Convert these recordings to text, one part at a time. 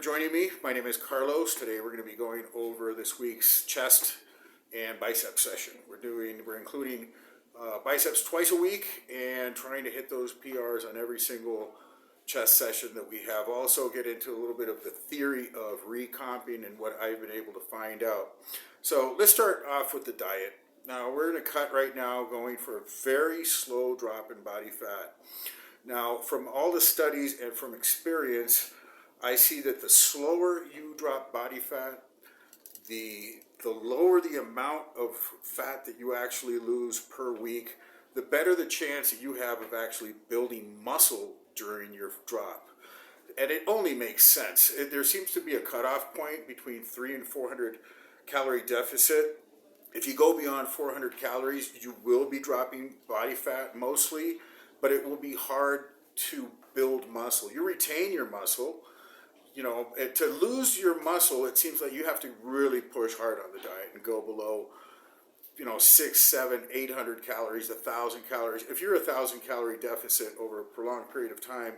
for joining me. My name is Carlos. Today we're going to be going over this week's chest and bicep session. We're including biceps twice a week and trying to hit those PRs on every single chest session that we have. Also get into a little bit of the theory of recomping and what I've been able to find out. So let's start off with the diet. Now we're in a cut right now going for a very slow drop in body fat. Now from all the studies and from experience, I see that the slower you drop body fat, the lower the amount of fat that you actually lose per week, the better the chance that you have of actually building muscle during your drop. And it only makes sense. There seems to be a cutoff point between 300 and 400 calorie deficit. If you go beyond 400 calories, you will be dropping body fat mostly, but it will be hard to build muscle. You retain your muscle. You know, to lose your muscle, it seems like you have to really push hard on the diet and go below, 600, 700, 800 calories, 1,000 calories. If you're 1,000 calorie deficit over a prolonged period of time,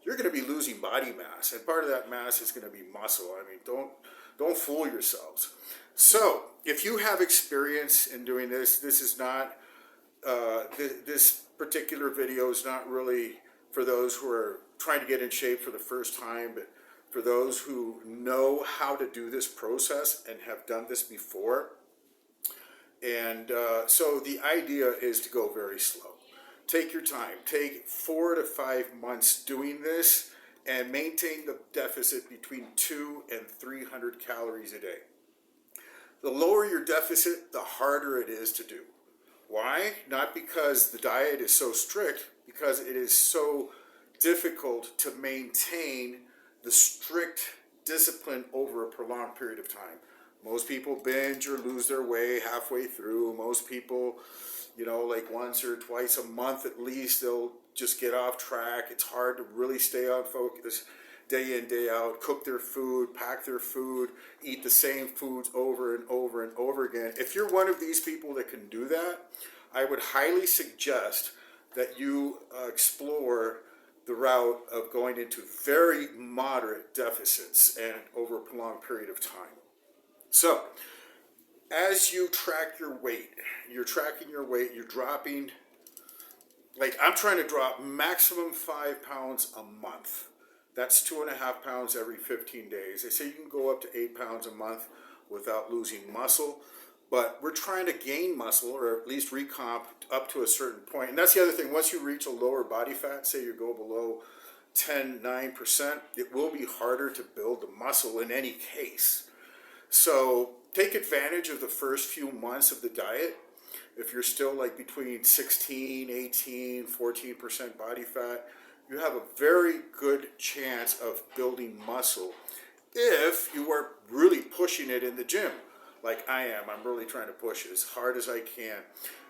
you're going to be losing body mass, and part of that mass is going to be muscle. I mean, don't fool yourselves. So, if you have experience in doing this, this is not this particular video is not really for those who are trying to get in shape for the first time, but for those who know how to do this process and have done this before. And so the idea is to go very slow. Take your time. Take 4 to 5 months doing this and maintain the deficit between 200 and 300 calories a day. The lower your deficit, the harder it is to do. Why? Not because the diet is so strict, because it is so difficult to maintain the strict discipline over a prolonged period of time. Most people binge or lose their way halfway through. Most people, like once or twice a month at least, they'll just get off track. It's hard to really stay on focus day in, day out, cook their food, pack their food, eat the same foods over and over and over again. If you're one of these people that can do that, I would highly suggest that you explore the route of going into very moderate deficits and over a prolonged period of time. So, as you track your weight, you're tracking your weight, you're dropping, like I'm trying to drop maximum 5 pounds a month. That's 2.5 pounds every 15 days. They say you can go up to 8 pounds a month without losing muscle, but we're trying to gain muscle, or at least recomp up to a certain point. And that's the other thing. Once you reach a lower body fat, say you go below 9%, it will be harder to build the muscle in any case. So take advantage of the first few months of the diet. If you're still like between 16, 18, 14% body fat, you have a very good chance of building muscle if you are really pushing it in the gym. Like I am. I'm really trying to push it as hard as I can.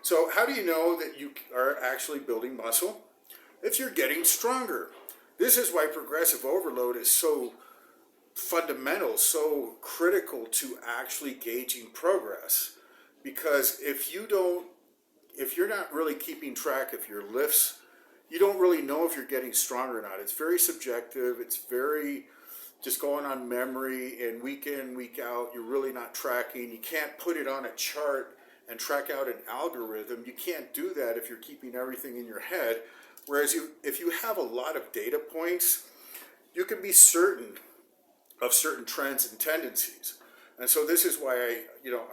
So how do you know that you are actually building muscle? If you're getting stronger. This is why progressive overload is so fundamental, so critical to actually gauging progress. Because if you're not really keeping track of your lifts, you don't really know if you're getting stronger or not. It's very subjective. It's very just going on memory, and week in, week out, you're really not tracking. You can't put it on a chart and track out an algorithm. You can't do that if you're keeping everything in your head. Whereas if you have a lot of data points, you can be certain of certain trends and tendencies. And so this is why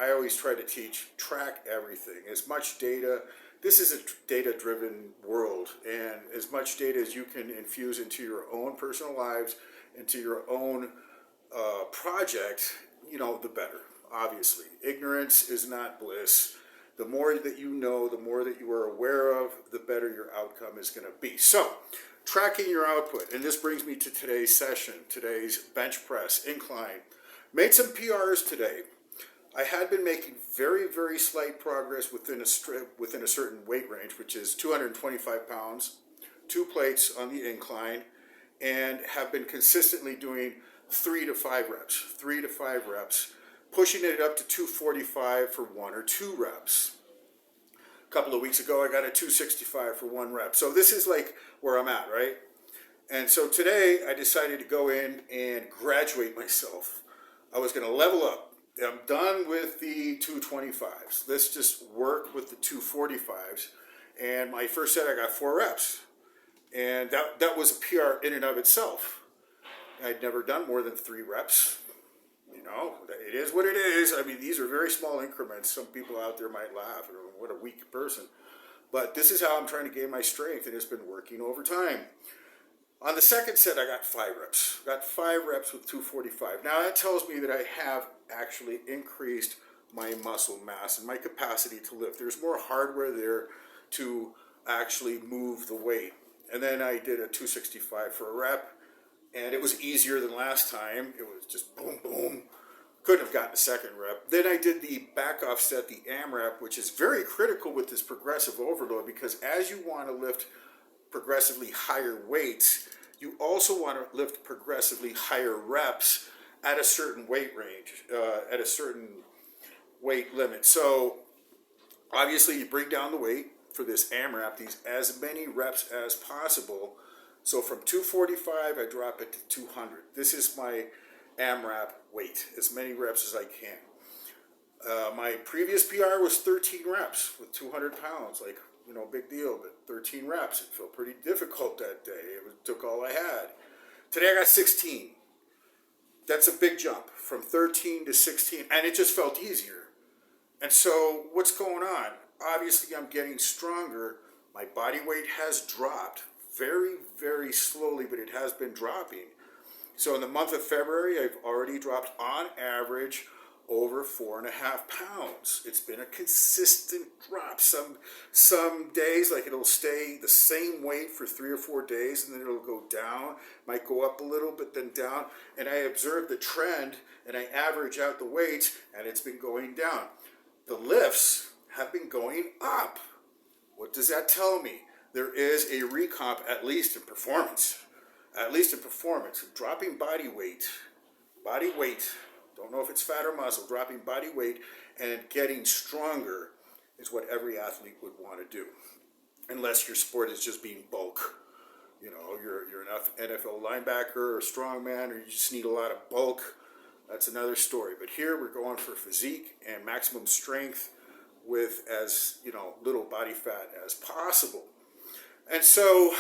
I always try to teach, track everything. As much data, this is a data-driven world, and as much data as you can infuse into your own personal lives, into your own project, the better, obviously. Ignorance is not bliss. The more that you know, the more that you are aware of, the better your outcome is going to be. So, tracking your output, and this brings me to today's session, today's bench press, incline. Made some PRs today. I had been making very, very slight progress within a certain weight range, which is 225 pounds, 2 plates on the incline, and have been consistently doing 3 to 5 reps, pushing it up to 245 for 1 or 2 reps. A couple of weeks ago, I got a 265 for 1 rep. So this is like where I'm at, right? And so today I decided to go in and graduate myself. I was going to level up. I'm done with the 225s. Let's just work with the 245s. And my first set, I got 4 reps. And that was a PR in and of itself. I'd never done more than 3 reps. You know, it is what it is. I mean, these are very small increments. Some people out there might laugh, what a weak person. But this is how I'm trying to gain my strength, and it's been working over time. On the second set, I got 5 reps. Got 5 reps with 245. Now, that tells me that I have actually increased my muscle mass and my capacity to lift. There's more hardware there to actually move the weight. And then I did a 265 for a rep, and it was easier than last time. It was just boom, boom. Couldn't have gotten a second rep. Then I did the back off set, the AMRAP, which is very critical with this progressive overload, because as you want to lift progressively higher weights, you also want to lift progressively higher reps at a certain weight range, at a certain weight limit. So obviously you bring down the weight for this AMRAP, these as many reps as possible. So from 245, I drop it to 200. This is my AMRAP weight, as many reps as I can. My previous PR was 13 reps with 200 pounds, like, you know, big deal, but 13 reps. It felt pretty difficult that day. Took all I had. Today I got 16. That's a big jump from 13 to 16, and it just felt easier. And so what's going on? Obviously I'm getting stronger. My body weight has dropped very, very slowly, but it has been dropping. So in the month of February, I've already dropped on average over 4.5 pounds. It's been a consistent drop. Some days, like, it'll stay the same weight for 3 or 4 days, and then it'll go down, might go up a little, but then down. And I observe the trend, and I average out the weights, and it's been going down. The lifts have been going up. What does that tell me? There is a recomp, at least in performance. At least in performance. Dropping body weight, don't know if it's fat or muscle, dropping body weight and getting stronger is what every athlete would want to do. Unless your sport is just being bulk. You know, you're an NFL linebacker or a strongman, or you just need a lot of bulk. That's another story. But here we're going for physique and maximum strength with as, you know, little body fat as possible. And so,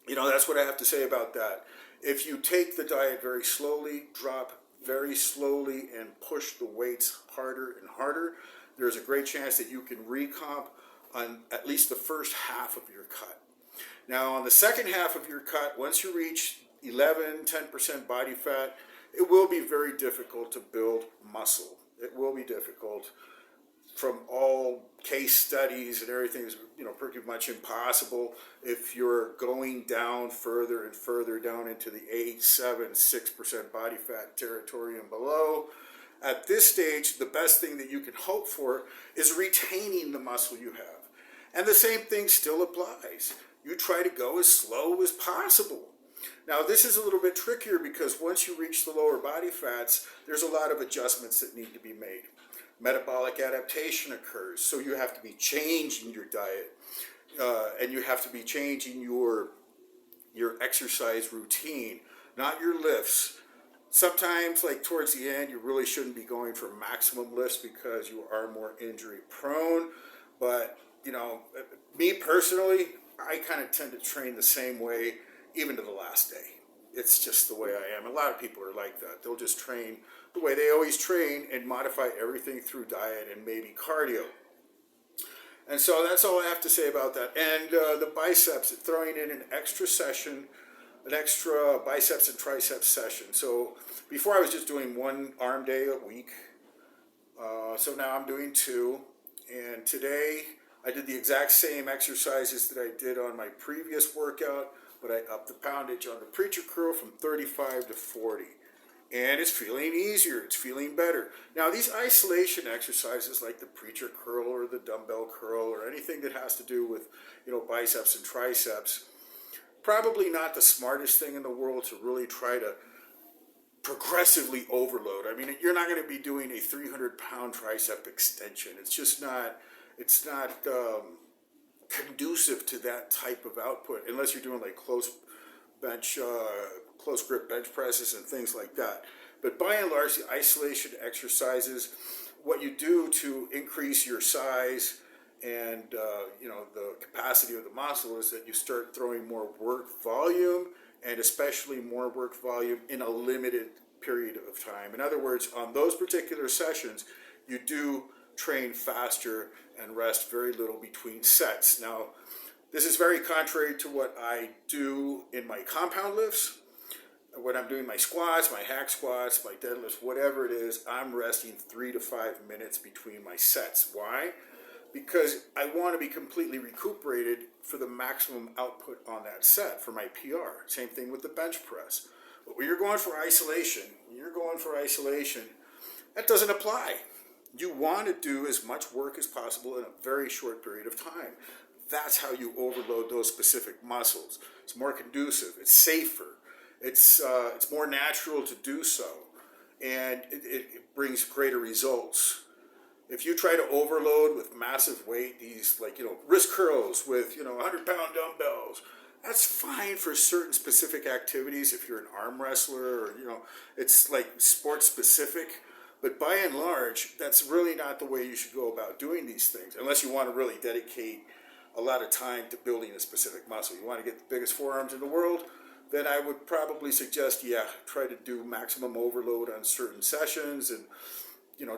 you know, that's what I have to say about that. If you take the diet very slowly, drop very slowly, and push the weights harder and harder, there's a great chance that you can recomp on at least the first half of your cut. Now, on the second half of your cut, once you reach 10% body fat, it will be very difficult to build muscle. It will be difficult. From all case studies and everything, is, you know, pretty much impossible if you're going down further and further down into the 8, 7, 6% body fat territory and below. At this stage, the best thing that you can hope for is retaining the muscle you have. And the same thing still applies. You try to go as slow as possible. Now, this is a little bit trickier because once you reach the lower body fats, there's a lot of adjustments that need to be made. Metabolic adaptation occurs, so you have to be changing your diet, and you have to be changing your exercise routine, not your lifts. Sometimes, like towards the end, you really shouldn't be going for maximum lifts because you are more injury prone. But, you know, me personally, I kind of tend to train the same way even to the last day. It's just the way I am. A lot of people are like that. They'll just train the way they always train and modify everything through diet and maybe cardio. And so that's all I have to say about that. And the biceps, throwing in an extra session, an extra biceps and triceps session. So before I was just doing 1 arm day a week. So now I'm doing 2. And today I did the exact same exercises that I did on my previous workout, but I upped the poundage on the preacher curl from 35 to 40. And it's feeling easier, it's feeling better. Now, these isolation exercises like the preacher curl or the dumbbell curl or anything that has to do with, you know, biceps and triceps, probably not the smartest thing in the world to really try to progressively overload. I mean, you're not going to be doing a 300-pound tricep extension. It's just not, conducive to that type of output, unless you're doing like close grip bench presses and things like that. But by and large, the isolation exercises, what you do to increase your size and the capacity of the muscle is that you start throwing more work volume, and especially more work volume in a limited period of time. In other words, on those particular sessions, you do train faster and rest very little between sets. Now, this is very contrary to what I do in my compound lifts. When I'm doing my squats, my hack squats, my deadlifts, whatever it is, I'm resting 3 to 5 minutes between my sets. Why? Because I want to be completely recuperated for the maximum output on that set for my PR. Same thing with the bench press. But when you're going for isolation, that doesn't apply. You want to do as much work as possible in a very short period of time. That's how you overload those specific muscles. It's more conducive, it's safer, it's more natural to do so, and it brings greater results. If you try to overload with massive weight, these wrist curls with 100-pound dumbbells, that's fine for certain specific activities. If you're an arm wrestler or it's like sports specific, but by and large, that's really not the way you should go about doing these things, unless you want to really dedicate a lot of time to building a specific muscle. You want to get the biggest forearms in the world, then I would probably suggest, try to do maximum overload on certain sessions, and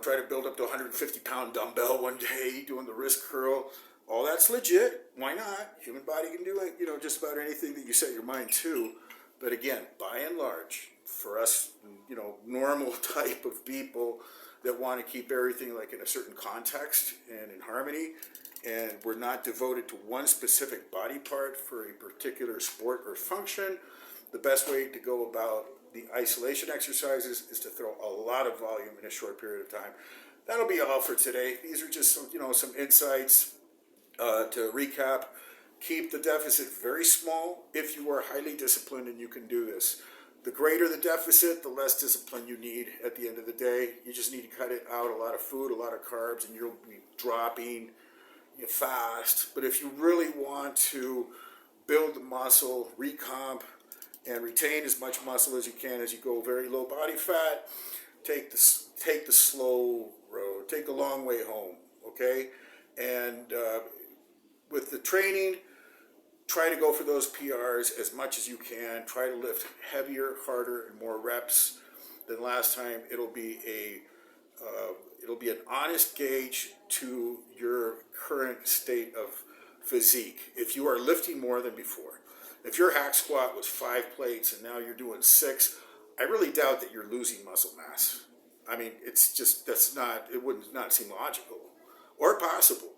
try to build up to a 150-pound dumbbell one day, doing the wrist curl. All that's legit. Why not? Human body can do just about anything that you set your mind to. But again, by and large, for us, normal type of people that want to keep everything like in a certain context and in harmony, and we're not devoted to one specific body part for a particular sport or function, the best way to go about the isolation exercises is to throw a lot of volume in a short period of time. That'll be all for today. These are just some insights to recap. Keep the deficit very small if you are highly disciplined and you can do this. The greater the deficit, the less discipline you need at the end of the day. You just need to cut it out, a lot of food, a lot of carbs, and you'll be dropping fast. But if you really want to build the muscle, recomp, and retain as much muscle as you can as you go very low body fat, take the slow road, take the long way home, okay? And with the training, try to go for those PRs as much as you can. Try to lift heavier, harder, and more reps than last time. It'll be an honest gauge to your current state of physique. If you are lifting more than before, if your hack squat was 5 plates and now you're doing 6, I really doubt that you're losing muscle mass. I mean, it would not seem logical or possible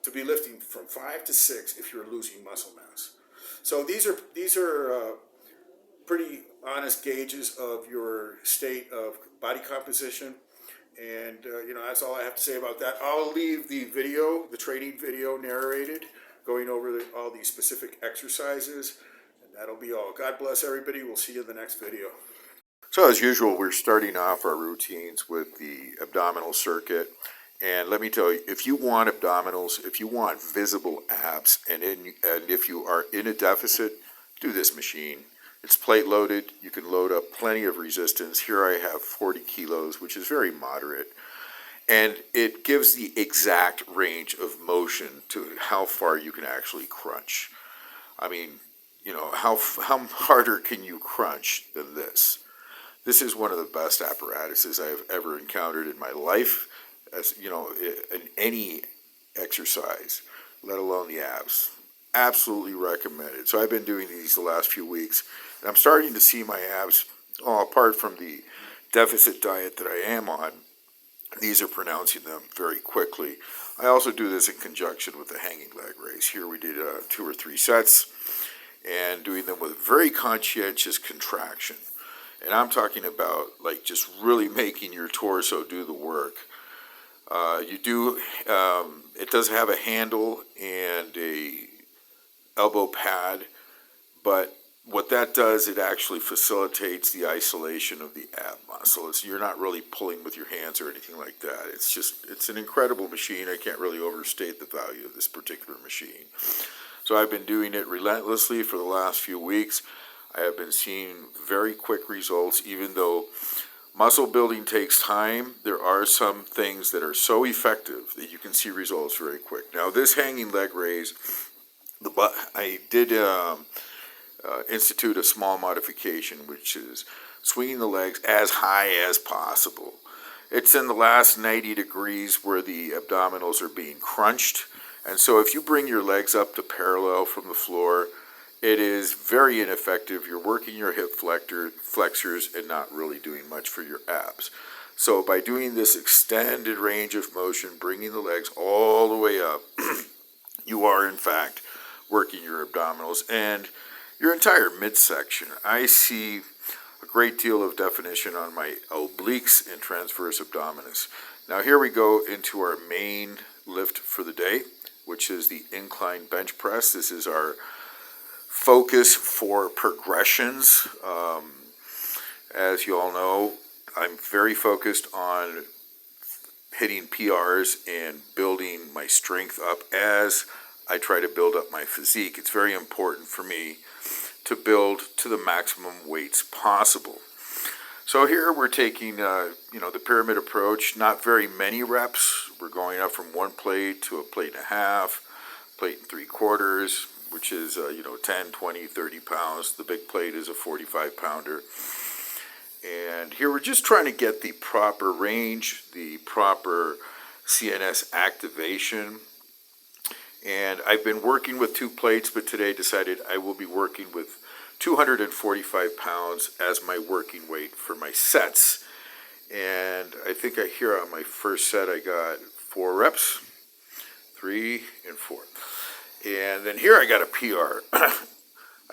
to be lifting from 5 to 6 if you're losing muscle mass. So these are pretty honest gauges of your state of body composition. And that's all I have to say about that. I'll leave the training video narrated, going over all these specific exercises, and that'll be all. God bless everybody. We'll see you in the next video. So as usual, we're starting off our routines with the abdominal circuit. And let me tell you, if you want abdominals, if you want visible abs, and if you are in a deficit, do this machine. It's plate loaded. You can load up plenty of resistance. Here I have 40 kilos, which is very moderate. And it gives the exact range of motion to how far you can actually crunch. I mean, how harder can you crunch than this? This is one of the best apparatuses I've ever encountered in my life, as in any exercise, let alone the abs. Absolutely recommended. So I've been doing these the last few weeks, and I'm starting to see my abs, apart from the deficit diet that I am on, these are pronouncing them very quickly. I also do this in conjunction with the hanging leg raise. Here we did 2 or 3 sets, and doing them with very conscientious contraction. And I'm talking about like just really making your torso do the work. It does have a handle and a elbow pad, but what that does, it actually facilitates the isolation of the ab muscle. You're not really pulling with your hands or anything like that. It's an incredible machine. I can't really overstate the value of this particular machine. So I've been doing it relentlessly for the last few weeks. I have been seeing very quick results, even though muscle building takes time. There are some things that are so effective that you can see results very quick. Now, this hanging leg raise, I did institute a small modification, which is swinging the legs as high as possible. It's in the last 90 degrees where the abdominals are being crunched. And so if you bring your legs up to parallel from the floor, it is very ineffective. You're working your hip flexors and not really doing much for your abs. So by doing this extended range of motion, bringing the legs all the way up, you are in fact working your abdominals and your entire midsection. I see a great deal of definition on my obliques and transverse abdominis. Now here we go into our main lift for the day, which is the incline bench press. This is our focus for progressions. As you all know, I'm very focused on hitting PRs and building my strength up as I try to build up my physique. It's very important for me to build to the maximum weights possible. So here we're taking, the pyramid approach. Not very many reps. We're going up from one plate to a plate and a half, plate and 3/4, which is 10, 20, 30 pounds. The big plate is a 45-pounder. And here we're just trying to get the proper range, the proper CNS activation. And I've been working with 2 plates, but today decided I will be working with 245 pounds as my working weight for my sets. And I think here on my first set I got 4 reps, 3 and 4. And then here I got a PR.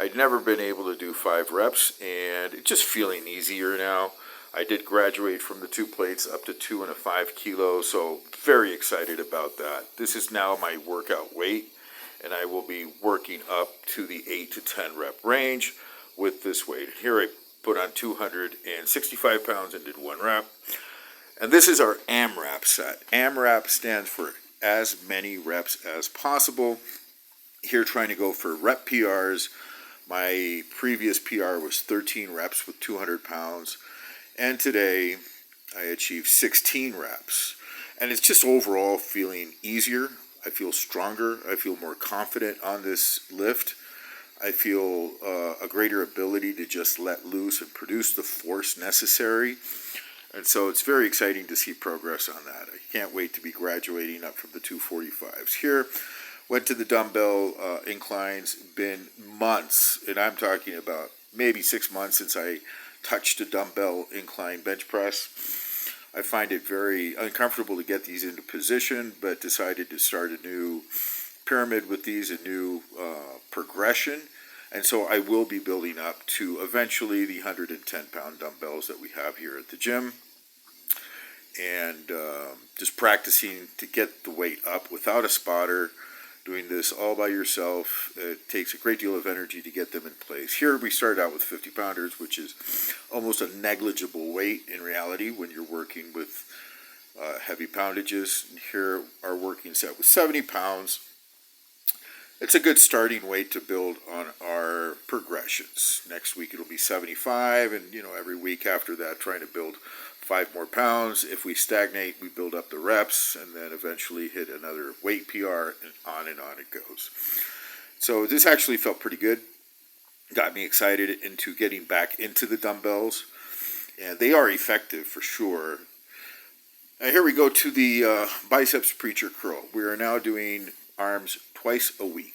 I'd never been able to do 5 reps, and it's just feeling easier now. I did graduate from the 2 plates up to 2 and a 5 kilo, so very excited about that. This is now my workout weight, and I will be working up to the 8 to 10 rep range with this weight. Here I put on 265 pounds and did 1 rep. And this is our AMRAP set. AMRAP stands for as many reps as possible. Here trying to go for rep PRs. My previous PR was 13 reps with 200 pounds. And today I achieved 16 reps. And it's just overall feeling easier. I feel stronger. I feel more confident on this lift. I feel a greater ability to just let loose and produce the force necessary. And so it's very exciting to see progress on that. I can't wait to be graduating up from the 245s. Here, went to the dumbbell inclines. Been months, and I'm talking about maybe 6 months since I touched a dumbbell incline bench press. I find it very uncomfortable to get these into position, but decided to start a new pyramid with these, a new progression. And so I will be building up to eventually the 110-pound dumbbells that we have here at the gym. And just practicing to get the weight up without a spotter. Doing this all by yourself, it takes a great deal of energy to get them in place. Here we started out with 50 pounders, which is almost a negligible weight in reality when you're working with heavy poundages. And here our working set was 70 pounds. It's a good starting weight to build on our progressions. Next week it'll be 75, and every week after that trying to build 5 more pounds. If we stagnate, we build up the reps and then eventually hit another weight PR, and on it goes. So this actually felt pretty good. Got me excited into getting back into the dumbbells, and they are effective for sure. Now here we go to the biceps preacher curl. We are now doing arms twice a week.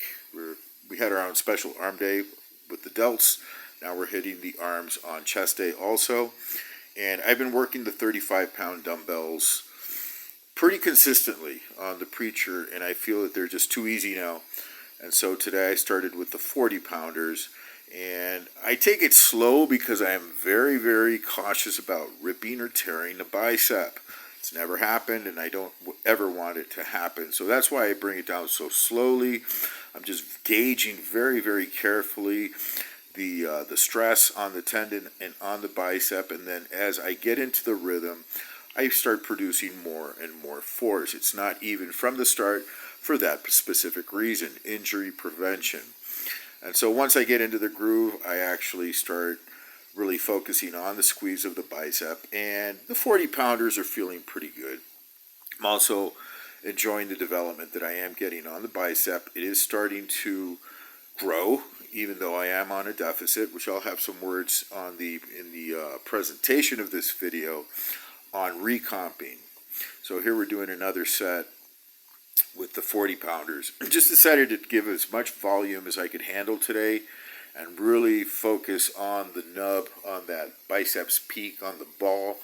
We had our own special arm day with the delts. Now we're hitting the arms on chest day also. And I've been working the 35-pound dumbbells pretty consistently on the preacher, and I feel that they're just too easy now. And so today I started with the 40-pounders, and I take it slow because I am very, very cautious about ripping or tearing the bicep. It's never happened, and I don't ever want it to happen. So that's why I bring it down so slowly. I'm just gauging very, very carefully the stress on the tendon and on the bicep, and then as I get into the rhythm, I start producing more and more force. It's not even from the start for that specific reason, injury prevention. And so once I get into the groove, I actually start really focusing on the squeeze of the bicep, and the 40 pounders are feeling pretty good. I'm also enjoying the development that I am getting on the bicep. It is starting to grow, even though I am on a deficit, which I'll have some words on in the presentation of this video on recomping. So here we're doing another set with the 40 pounders. I just decided to give as much volume as I could handle today and really focus on the nub, on that biceps peak on the ball,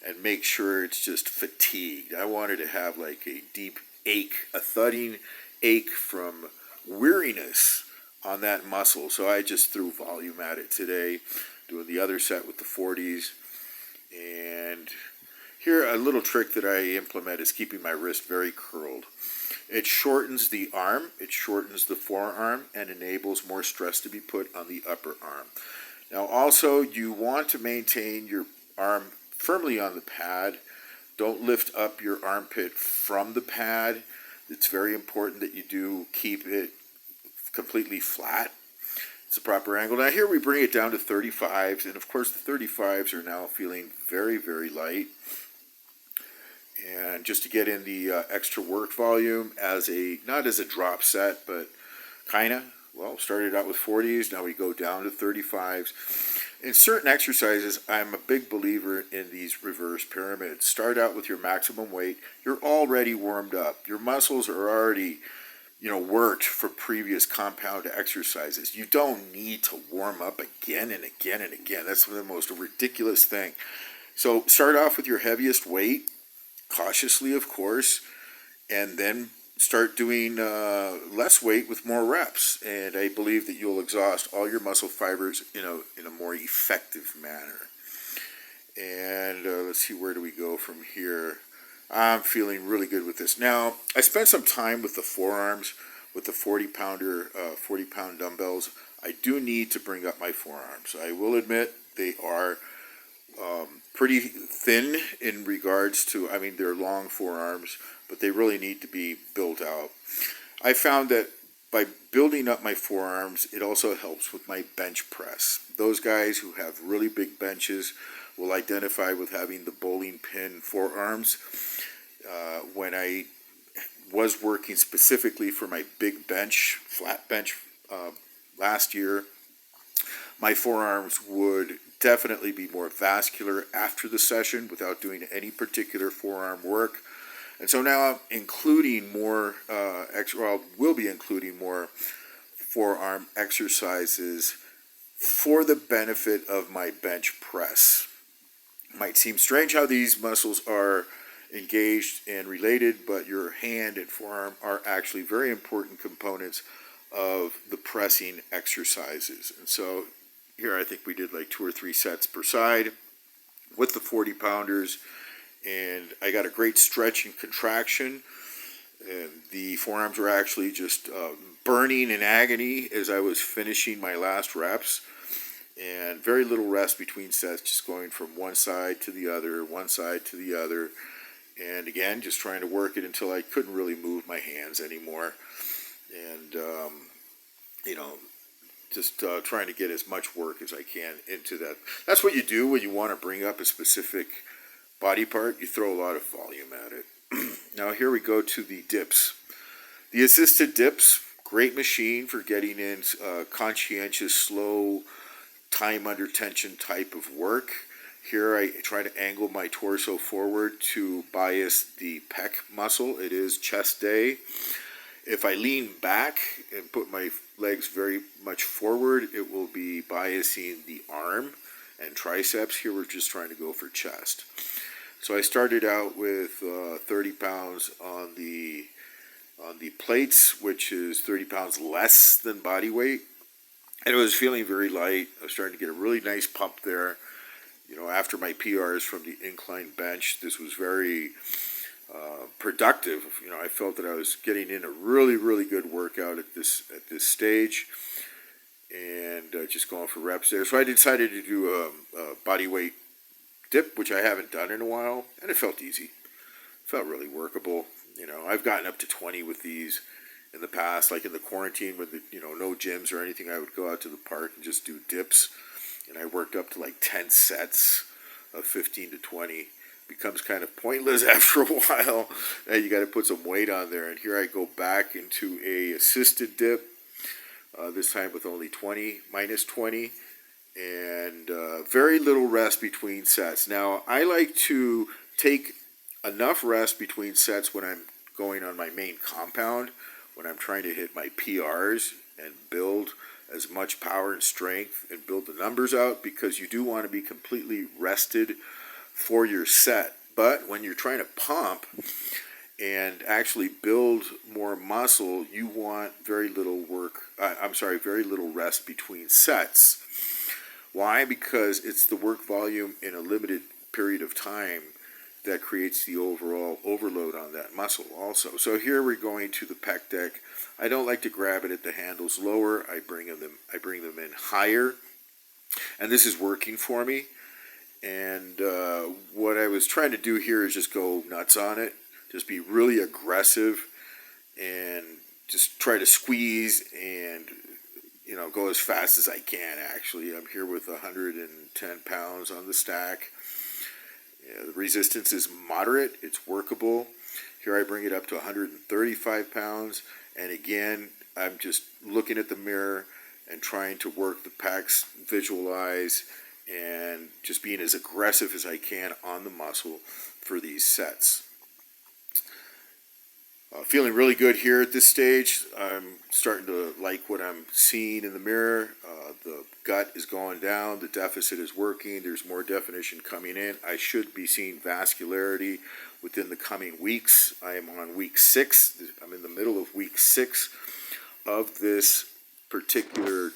and make sure it's just fatigued. I wanted to have like a deep ache, a thudding ache from weariness on that muscle. So I just threw volume at it today, doing the other set with the 40s. And here, a little trick that I implement is keeping my wrist very curled. It shortens the arm, it shortens the forearm, and enables more stress to be put on the upper arm. Now also, you want to maintain your arm firmly on the pad. Don't lift up your armpit from the pad. It's very important that you do keep it completely flat. It's a proper angle. Now here we bring it down to 35s, and of course the 35s are now feeling very, very light. And just to get in the extra work volume as not as a drop set, but started out with 40s, now we go down to 35s. In certain exercises, I'm a big believer in these reverse pyramids. Start out with your maximum weight. You're already warmed up. Your muscles are already, worked for previous compound exercises. You don't need to warm up again and again and again. That's the most ridiculous thing. So start off with your heaviest weight, cautiously, of course, and then start doing less weight with more reps. And I believe that you'll exhaust all your muscle fibers in a more effective manner. And let's see, where do we go from here? I'm feeling really good with this. Now, I spent some time with the forearms, with the 40-pound dumbbells. I do need to bring up my forearms. I will admit they are pretty thin in regards to, they're long forearms, but they really need to be built out. I found that by building up my forearms, it also helps with my bench press. Those guys who have really big benches will identify with having the bowling pin forearms. When I was working specifically for my big bench, flat bench last year, my forearms would definitely be more vascular after the session without doing any particular forearm work. And so now I'm including more, will be including more forearm exercises for the benefit of my bench press. It might seem strange how these muscles are engaged and related, but your hand and forearm are actually very important components of the pressing exercises. And so here I think we did like 2 or 3 sets per side with the 40 pounders, and I got a great stretch and contraction, and the forearms were actually just burning in agony as I was finishing my last reps, and very little rest between sets, just going from one side to the other, and again just trying to work it until I couldn't really move my hands anymore, and just trying to get as much work as I can into that. That's what you do when you want to bring up a specific body part. You throw a lot of volume at it. Now here we go to the dips. The assisted dips, great machine for getting in conscientious, slow, time under tension type of work. Here I try to angle my torso forward to bias the pec muscle. It is chest day. If I lean back and put my legs very much forward, it will be biasing the arm and triceps. Here we're just trying to go for chest. So I started out with 30 pounds on the plates, which is 30 pounds less than body weight. And it was feeling very light. I was starting to get a really nice pump there. After my PRs from the incline bench, this was very productive. I felt that I was getting in a really, really good workout at this stage. and just going for reps there. So I decided to do a body weight dip, which I haven't done in a while, and it felt easy. Felt really workable. I've gotten up to 20 with these in the past, like in the quarantine when no gyms or anything. I would go out to the park and just do dips, and I worked up to like 10 sets of 15 to 20. Becomes kind of pointless after a while. You got to put some weight on there, and here I go back into a assisted dip. This time with only 20, minus 20, and very little rest between sets. Now, I like to take enough rest between sets when I'm going on my main compound, when I'm trying to hit my PRs and build as much power and strength and build the numbers out, because you do want to be completely rested for your set. But when you're trying to pump and actually build more muscle, you want very little very little rest between sets. Why? Because it's the work volume in a limited period of time that creates the overall overload on that muscle also. So here we're going to the pec deck. I don't like to grab it at the handles lower. I bring them in higher, and this is working for me. And what I was trying to do here is just go nuts on it. Just be really aggressive and just try to squeeze and, go as fast as I can, actually. I'm here with 110 pounds on the stack. The resistance is moderate. It's workable. Here I bring it up to 135 pounds. And again, I'm just looking at the mirror and trying to work the pecs, visualize, and just being as aggressive as I can on the muscle for these sets. Feeling really good here at this stage. I'm starting to like what I'm seeing in the mirror. The gut is going down. The deficit is working. There's more definition coming in. I should be seeing vascularity within the coming weeks. I am on week 6. I'm in the middle of week 6 of this particular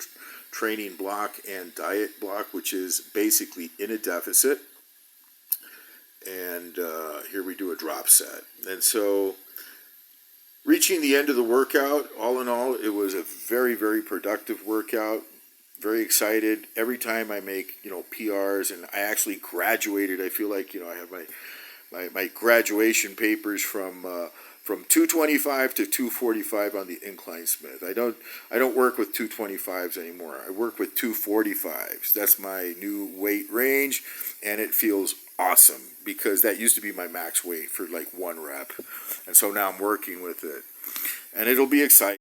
training block and diet block, which is basically in a deficit. And here we do a drop set. And so reaching the end of the workout, all in all, it was a very, very productive workout. Very excited. Every time I make, PRs, and I actually graduated. I feel like, I have my graduation papers from 225 to 245 on the incline Smith. I don't work with 225s anymore. I work with 245s. That's my new weight range, and it feels awesome because that used to be my max weight for like 1 rep. And so now I'm working with it. And it'll be exciting.